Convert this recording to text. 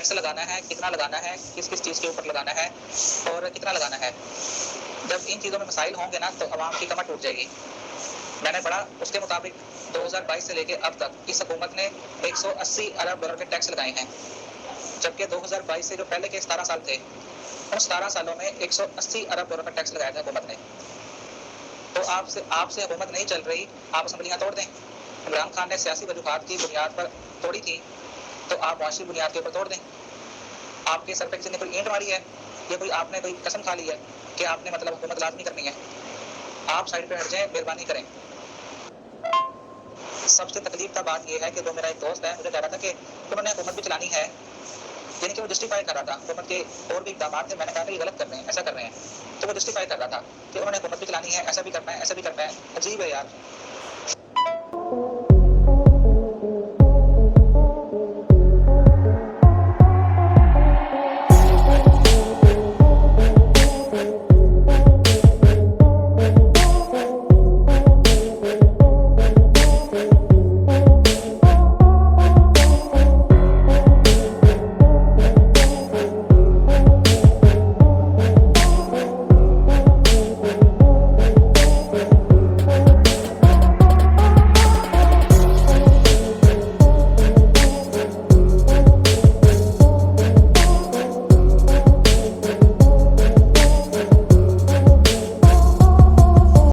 Tax लगाना है, कितना लगाना है, किस किस चीज़ के ऊपर लगाना है और कितना लगाना है। जब इन चीज़ों में मसाइल होंगे ना तो आवाम की कमर टूट जाएगी। मैंने पढ़ा उसके मुताबिक 2022 से लेके अब तक इस हुकूमत ने 180 अरब डॉलर के टैक्स लगाए हैं, जबकि 2022 से जो पहले के 17 साल थे उन 17 सालों में 180 अरब डॉलर का टैक्स लगाया था हुकूमत ने। तो आपसे हुकूमत नहीं चल रही, आप असम्बलियाँ तोड़ दें। इमरान खान ने सियासी वजूहात की बुनियाद पर तोड़ी थी तो आप मुआशी बुनियाद के ऊपर तोड़ दें। आपके सर पे किसी ने कोई ईंट मारी है या कोई आपने कोई कसम खा ली है कि आपने मतलब हुकूमत लाजमी करनी है, आप साइड पे हट जाएं, मेहरबानी करें। सबसे तकलीफ का बात यह है कि जो मेरा एक दोस्त है मुझे कह रहा था कि उन्होंने हुकूमत भी चलानी है, यानी कि वो जस्टिफाई कर रहा था हुकूमत के और भी इकदाम थे। मैंने कहा कि ये गलत कर रहे हैं, ऐसा कर रहे हैं, तो वो जस्टिफाई कर रहा था कि उन्होंने हुकूमत भी चलानी है, ऐसा भी करना है, ऐसा भी करना है। अजीब है यार।